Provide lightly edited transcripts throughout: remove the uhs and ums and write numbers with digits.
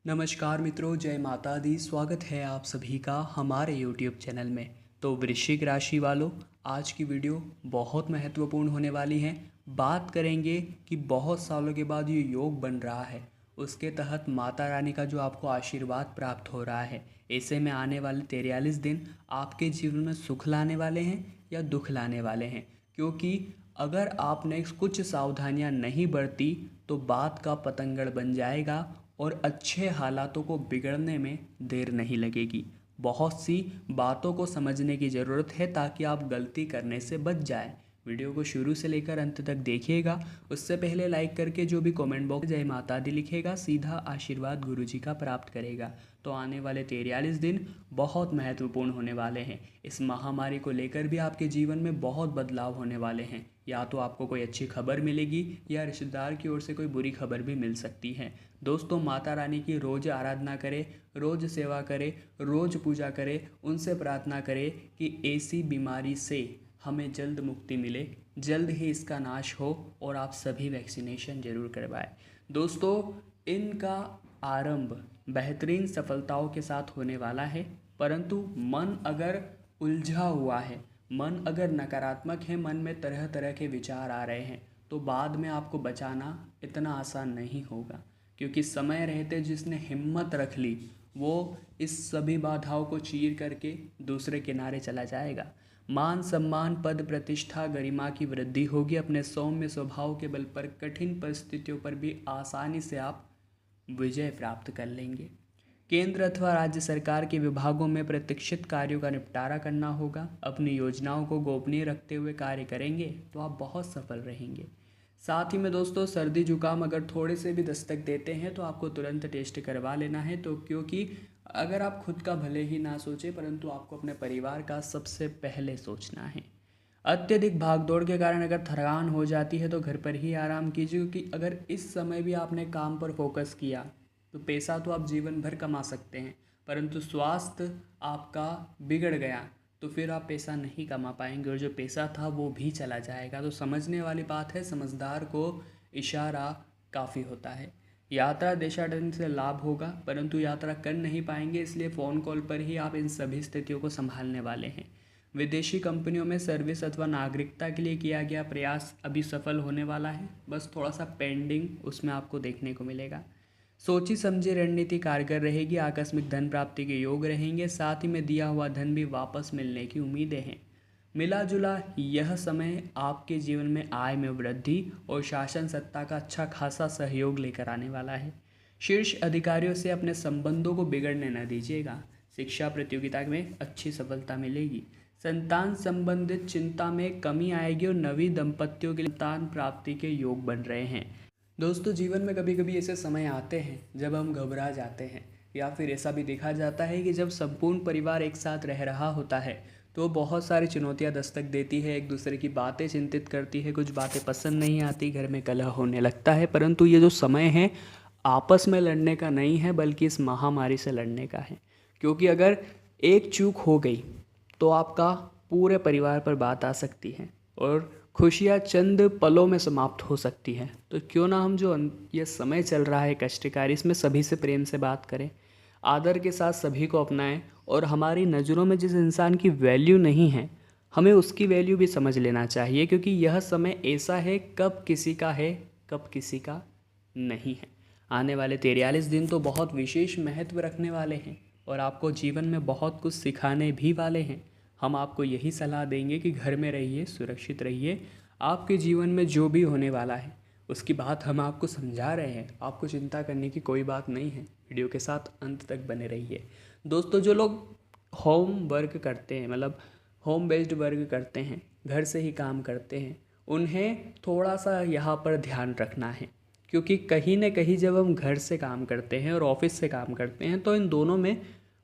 नमस्कार मित्रों, जय माता दी। स्वागत है आप सभी का हमारे YouTube चैनल में। तो वृश्चिक राशि वालों, आज की वीडियो बहुत महत्वपूर्ण होने वाली है। बात करेंगे कि बहुत सालों के बाद ये योग बन रहा है, उसके तहत माता रानी का जो आपको आशीर्वाद प्राप्त हो रहा है, ऐसे में आने वाले 43 दिन आपके जीवन में सुख लाने वाले हैं या दुख लाने वाले हैं। क्योंकि अगर आपने कुछ सावधानियां नहीं बरती तो बात का पतंगड़ बन जाएगा और अच्छे हालातों को बिगड़ने में देर नहीं लगेगी। बहुत सी बातों को समझने की ज़रूरत है ताकि आप गलती करने से बच जाएं। वीडियो को शुरू से लेकर अंत तक देखिएगा। उससे पहले लाइक करके जो भी कमेंट बॉक्स जय माता दी लिखेगा, सीधा आशीर्वाद गुरुजी का प्राप्त करेगा। तो आने वाले 43 दिन बहुत महत्वपूर्ण होने वाले हैं। इस महामारी को लेकर भी आपके जीवन में बहुत बदलाव होने वाले हैं। या तो आपको कोई अच्छी खबर मिलेगी या रिश्तेदार की ओर से कोई बुरी खबर भी मिल सकती है। दोस्तों, माता रानी की रोज़ आराधना करें, रोज़ सेवा करें, रोज़ पूजा करें, उनसे प्रार्थना करें कि ऐसी बीमारी से हमें जल्द मुक्ति मिले, जल्द ही इसका नाश हो और आप सभी वैक्सीनेशन जरूर करवाएं। दोस्तों, इनका आरंभ बेहतरीन सफलताओं के साथ होने वाला है, परंतु मन अगर उलझा हुआ है, मन अगर नकारात्मक है, मन में तरह तरह के विचार आ रहे हैं, तो बाद में आपको बचाना इतना आसान नहीं होगा। क्योंकि समय रहते जिसने हिम्मत रख ली वो इस सभी बाधाओं को चीर करके दूसरे किनारे चला जाएगा। मान सम्मान, पद प्रतिष्ठा, गरिमा की वृद्धि होगी। अपने सौम्य स्वभाव के बल पर कठिन परिस्थितियों पर भी आसानी से आप विजय प्राप्त कर लेंगे। केंद्र अथवा राज्य सरकार के विभागों में प्रतीक्षित कार्यों का निपटारा करना होगा। अपनी योजनाओं को गोपनीय रखते हुए कार्य करेंगे तो आप बहुत सफल रहेंगे। साथ ही में दोस्तों, सर्दी जुकाम अगर थोड़े से भी दस्तक देते हैं तो आपको तुरंत टेस्ट करवा लेना है। तो क्योंकि अगर आप खुद का भले ही ना सोचें, परंतु आपको अपने परिवार का सबसे पहले सोचना है। अत्यधिक भागदौड़ के कारण अगर थकान हो जाती है तो घर पर ही आराम कीजिए। क्योंकि अगर इस समय भी आपने काम पर फोकस किया तो पैसा तो आप जीवन भर कमा सकते हैं, परंतु स्वास्थ्य आपका बिगड़ गया तो फिर आप पैसा नहीं कमा पाएंगे और जो पैसा था वो भी चला जाएगा। तो समझने वाली बात है, समझदार को इशारा काफ़ी होता है। यात्रा देशाटन से लाभ होगा, परंतु यात्रा कर नहीं पाएंगे, इसलिए फ़ोन कॉल पर ही आप इन सभी स्थितियों को संभालने वाले हैं। विदेशी कंपनियों में सर्विस अथवा नागरिकता के लिए किया गया प्रयास अभी सफल होने वाला है, बस थोड़ा सा पेंडिंग उसमें आपको देखने को मिलेगा। सोची समझी रणनीति कारगर रहेगी। आकस्मिक धन प्राप्ति के योग रहेंगे। साथ ही में दिया हुआ धन भी वापस मिलने की उम्मीदें हैं। मिला जुला यह समय आपके जीवन में आय में वृद्धि और शासन सत्ता का अच्छा खासा सहयोग लेकर आने वाला है। शीर्ष अधिकारियों से अपने संबंधों को बिगड़ने न दीजिएगा। शिक्षा प्रतियोगिता में अच्छी सफलता मिलेगी। संतान संबंधित चिंता में कमी आएगी और नवी दंपतियों के लिए संतान प्राप्ति के योग बन रहे हैं। दोस्तों, जीवन में कभी कभी ऐसे समय आते हैं जब हम घबरा जाते हैं, या फिर ऐसा भी देखा जाता है कि जब संपूर्ण परिवार एक साथ रह रहा होता है तो बहुत सारी चुनौतियां दस्तक देती है, एक दूसरे की बातें चिंतित करती है, कुछ बातें पसंद नहीं आती, घर में कलह होने लगता है। परंतु ये जो समय है आपस में लड़ने का नहीं है, बल्कि इस महामारी से लड़ने का है। क्योंकि अगर एक चूक हो गई तो आपका पूरे परिवार पर बात आ सकती है और खुशियाँ चंद पलों में समाप्त हो सकती है। तो क्यों ना हम जो ये समय चल रहा है कष्टकारी, इसमें सभी से प्रेम से बात करें, आदर के साथ सभी को अपनाएं और हमारी नज़रों में जिस इंसान की वैल्यू नहीं है, हमें उसकी वैल्यू भी समझ लेना चाहिए। क्योंकि यह समय ऐसा है, कब किसी का है कब किसी का नहीं है। आने वाले 43 दिन तो बहुत विशेष महत्व रखने वाले हैं और आपको जीवन में बहुत कुछ सिखाने भी वाले हैं। हम आपको यही सलाह देंगे कि घर में रहिए, सुरक्षित रहिए। आपके जीवन में जो भी होने वाला है उसकी बात हम आपको समझा रहे हैं, आपको चिंता करने की कोई बात नहीं है। वीडियो के साथ अंत तक बने रहिए। दोस्तों, जो लोग होम वर्क करते हैं, मतलब होम बेस्ड वर्क करते हैं, घर से ही काम करते हैं, उन्हें थोड़ा सा यहाँ पर ध्यान रखना है। क्योंकि कहीं ना कहीं जब हम घर से काम करते हैं और ऑफिस से काम करते हैं तो इन दोनों में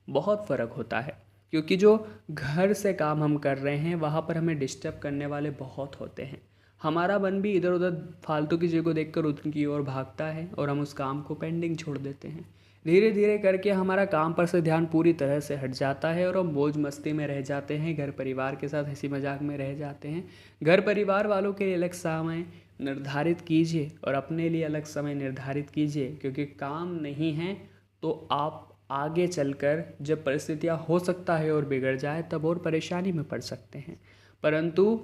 बहुत फ़र्क होता है। क्योंकि जो घर से काम हम कर रहे हैं वहाँ पर हमें डिस्टर्ब करने वाले बहुत होते हैं। हमारा मन भी इधर उधर फालतू की चीज़ को देखकर उनकी ओर भागता है और हम उस काम को पेंडिंग छोड़ देते हैं। धीरे धीरे करके हमारा काम पर से ध्यान पूरी तरह से हट जाता है और हम मौज मस्ती में रह जाते हैं, घर परिवार के साथ हंसी मजाक में रह जाते हैं। घर परिवार वालों के लिए अलग समय निर्धारित कीजिए और अपने लिए अलग समय निर्धारित कीजिए। क्योंकि काम नहीं है तो आप आगे चलकर जब परिस्थितियाँ हो सकता है और बिगड़ जाए तब और परेशानी में पड़ सकते हैं। परंतु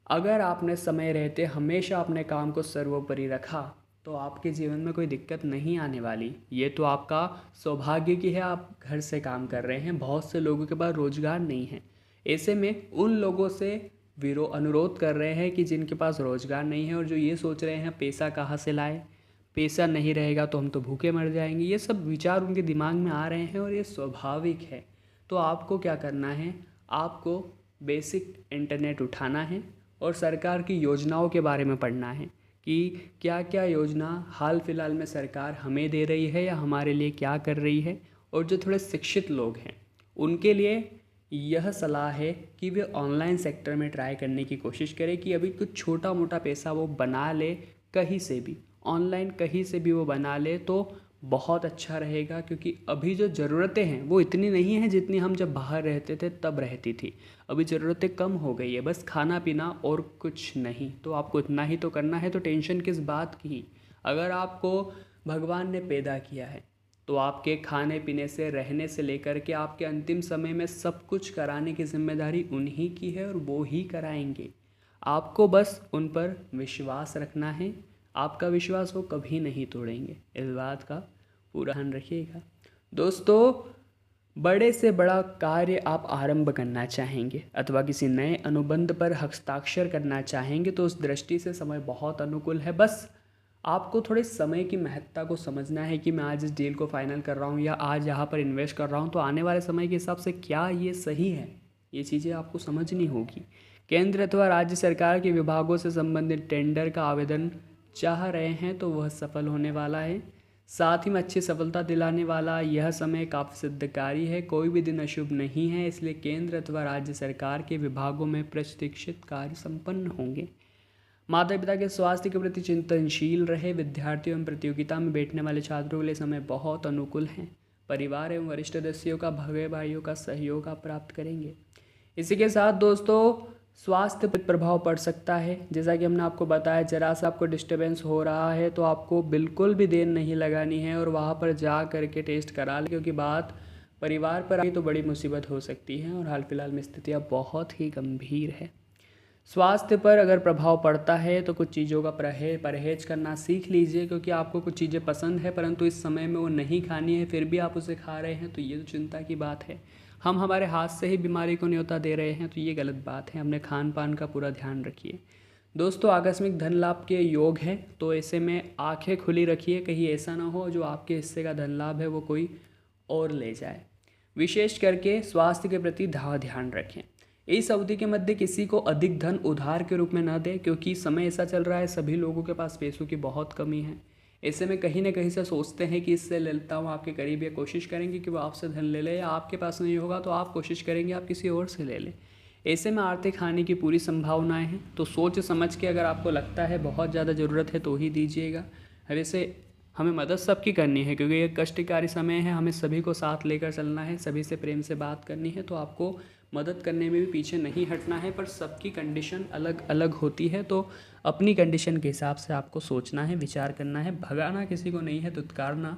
अगर आपने समय रहते हमेशा अपने काम को सर्वोपरि रखा तो आपके जीवन में कोई दिक्कत नहीं आने वाली। ये तो आपका सौभाग्य की है, आप घर से काम कर रहे हैं। बहुत से लोगों के पास रोजगार नहीं है। ऐसे में उन लोगों से अनुरोध कर रहे हैं कि जिनके पास रोजगार नहीं है और जो ये सोच रहे हैं पैसा कहाँ से लाए, पैसा नहीं रहेगा तो हम तो भूखे मर जाएंगे, ये सब विचार उनके दिमाग में आ रहे हैं और ये स्वाभाविक है। तो आपको क्या करना है, आपको बेसिक इंटरनेट उठाना है और सरकार की योजनाओं के बारे में पढ़ना है कि क्या क्या योजना हाल फिलहाल में सरकार हमें दे रही है या हमारे लिए क्या कर रही है। और जो थोड़े शिक्षित लोग हैं उनके लिए यह सलाह है कि वे ऑनलाइन सेक्टर में ट्राई करने की कोशिश करें कि अभी कुछ छोटा मोटा पैसा वो बना ले, कहीं से भी ऑनलाइन कहीं से भी वो बना ले तो बहुत अच्छा रहेगा। क्योंकि अभी जो ज़रूरतें हैं वो इतनी नहीं हैं जितनी हम जब बाहर रहते थे तब रहती थी। अभी ज़रूरतें कम हो गई है, बस खाना पीना और कुछ नहीं। तो आपको इतना ही तो करना है, तो टेंशन किस बात की। अगर आपको भगवान ने पैदा किया है तो आपके खाने पीने से, रहने से लेकर के आपके अंतिम समय में सब कुछ कराने की जिम्मेदारी उन्हीं की है और वो ही कराएंगे। आपको बस उन पर विश्वास रखना है। आपका विश्वास वो कभी नहीं तोड़ेंगे, इस बात का पूरा ध्यान रखिएगा। दोस्तों, बड़े से बड़ा कार्य आप आरंभ करना चाहेंगे अथवा किसी नए अनुबंध पर हस्ताक्षर करना चाहेंगे तो उस दृष्टि से समय बहुत अनुकूल है। बस आपको थोड़े समय की महत्ता को समझना है कि मैं आज इस डील को फाइनल कर रहा हूँ या आज यहाँ पर इन्वेस्ट कर रहा हूँ तो आने वाले समय के हिसाब से क्या ये सही है, ये चीज़ें आपको समझनी होगी। केंद्र अथवा राज्य सरकार के विभागों से संबंधित टेंडर का आवेदन चाह रहे हैं तो वह सफल होने वाला है। साथ ही में अच्छी सफलता दिलाने वाला यह समय काफ़ी सिद्धकारी है, कोई भी दिन अशुभ नहीं है। इसलिए केंद्र अथवा राज्य सरकार के विभागों में प्रतीक्षित कार्य संपन्न होंगे। माता पिता के स्वास्थ्य के प्रति चिंतनशील रहे। विद्यार्थियों एवं प्रतियोगिता में बैठने वाले छात्रों के लिए समय बहुत अनुकूल है। परिवार एवं वरिष्ठ सदस्यों का, भगे भाइयों का सहयोग आप प्राप्त करेंगे। इसी के साथ दोस्तों, स्वास्थ्य पर प्रभाव पड़ सकता है। जैसा कि हमने आपको बताया, जरा सा आपको डिस्टर्बेंस हो रहा है तो आपको बिल्कुल भी देर नहीं लगानी है और वहाँ पर जा करके टेस्ट करा लें, क्योंकि बात परिवार पर आई तो बड़ी मुसीबत हो सकती है और हाल फिलहाल में स्थितियाँ बहुत ही गंभीर है। स्वास्थ्य पर अगर प्रभाव पड़ता है तो कुछ चीज़ों का परहेज करना सीख लीजिए, क्योंकि आपको कुछ चीज़ें पसंद है परंतु इस समय में वो नहीं खानी है, फिर भी आप उसे खा रहे हैं तो ये तो चिंता की बात है। हम हमारे हाथ से ही बीमारी को न्योता दे रहे हैं तो ये गलत बात है। अपने खान पान का पूरा ध्यान रखिए। दोस्तों, आकस्मिक धन लाभ के योग हैं तो ऐसे में आंखें खुली रखिए, कहीं ऐसा ना हो जो आपके हिस्से का धन लाभ है वो कोई और ले जाए। विशेष करके स्वास्थ्य के प्रति ध्यान रखें। इस अवधि के मध्य किसी को अधिक धन उधार के रूप में न दें, क्योंकि समय ऐसा चल रहा है सभी लोगों के पास पैसों की बहुत कमी है। ऐसे में कहीं ना कहीं से सोचते हैं कि इससे ले लेता हूँ, आपके करीब या कोशिश करेंगे कि वो आपसे धन ले ले, या आपके पास नहीं होगा तो आप कोशिश करेंगे आप किसी और से ले लें। ऐसे में आर्थिक हानि की पूरी संभावनाएं हैं। तो सोच समझ के अगर आपको लगता है बहुत ज़्यादा ज़रूरत है तो ही दीजिएगा। वैसे हमें मदद सबकी करनी है, क्योंकि ये कष्टकारी समय है, हमें सभी को साथ लेकर चलना है, सभी से प्रेम से बात करनी है। तो आपको मदद करने में भी पीछे नहीं हटना है, पर सबकी कंडीशन अलग अलग होती है तो अपनी कंडीशन के हिसाब से आपको सोचना है, विचार करना है। भगाना किसी को नहीं है, दुत्कारना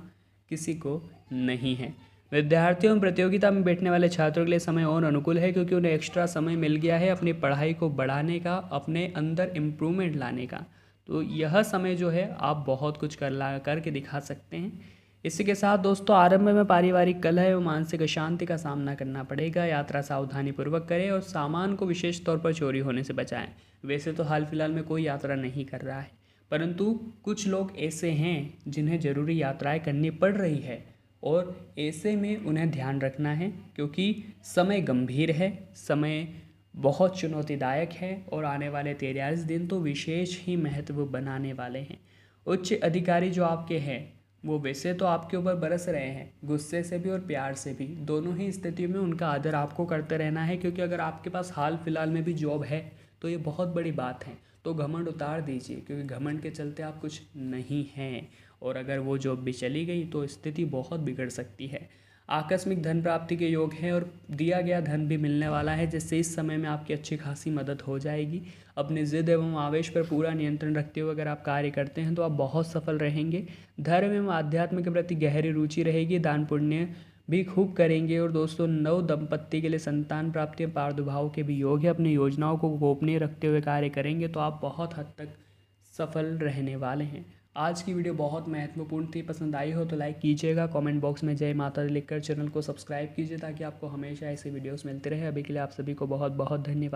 किसी को नहीं है। विद्यार्थियों में प्रतियोगिता में बैठने वाले छात्रों के लिए समय और अनुकूल है, क्योंकि उन्हें एक्स्ट्रा समय मिल गया है अपनी पढ़ाई को बढ़ाने का, अपने अंदर इम्प्रूवमेंट लाने का। तो यह समय जो है आप बहुत कुछ करके दिखा सकते हैं। इसी के साथ दोस्तों, आरंभ में पारिवारिक कलह एवं मानसिक अशांति का सामना करना पड़ेगा। यात्रा सावधानी पूर्वक करें और सामान को विशेष तौर पर चोरी होने से बचाएं। वैसे तो हाल फिलहाल में कोई यात्रा नहीं कर रहा है, परंतु कुछ लोग ऐसे हैं जिन्हें ज़रूरी यात्राएं करनी पड़ रही है और ऐसे में उन्हें ध्यान रखना है, क्योंकि समय गंभीर है, समय बहुत चुनौतीदायक है और आने वाले 43 दिन तो विशेष ही महत्व बनाने वाले हैं। उच्च अधिकारी जो आपके हैं वो वैसे तो आपके ऊपर बरस रहे हैं, गुस्से से भी और प्यार से भी, दोनों ही स्थितियों में उनका आदर आपको करते रहना है। क्योंकि अगर आपके पास हाल फिलहाल में भी जॉब है तो ये बहुत बड़ी बात है। तो घमंड उतार दीजिए, क्योंकि घमंड के चलते आप कुछ नहीं हैं, और अगर वो जॉब भी चली गई तो स्थिति बहुत बिगड़ सकती है। आकस्मिक धन प्राप्ति के योग हैं और दिया गया धन भी मिलने वाला है, जिससे इस समय में आपकी अच्छी खासी मदद हो जाएगी। अपनी ज़िद एवं आवेश पर पूरा नियंत्रण रखते हुए अगर आप कार्य करते हैं तो आप बहुत सफल रहेंगे। धर्म एवं आध्यात्म के प्रति गहरी रुचि रहेगी। दान पुण्य भी खूब करेंगे। और दोस्तों, नव दंपत्ति के लिए संतान प्राप्ति और प्रादुर्भाव के भी योग है। अपनी योजनाओं को गोपनीय रखते हुए कार्य करेंगे तो आप बहुत हद तक सफल रहने वाले हैं। आज की वीडियो बहुत महत्वपूर्ण थी। पसंद आई हो तो लाइक कीजिएगा, कमेंट बॉक्स में जय माता दी लिखकर चैनल को सब्सक्राइब कीजिए ताकि आपको हमेशा ऐसे वीडियोस मिलते रहे। अभी के लिए आप सभी को बहुत बहुत धन्यवाद।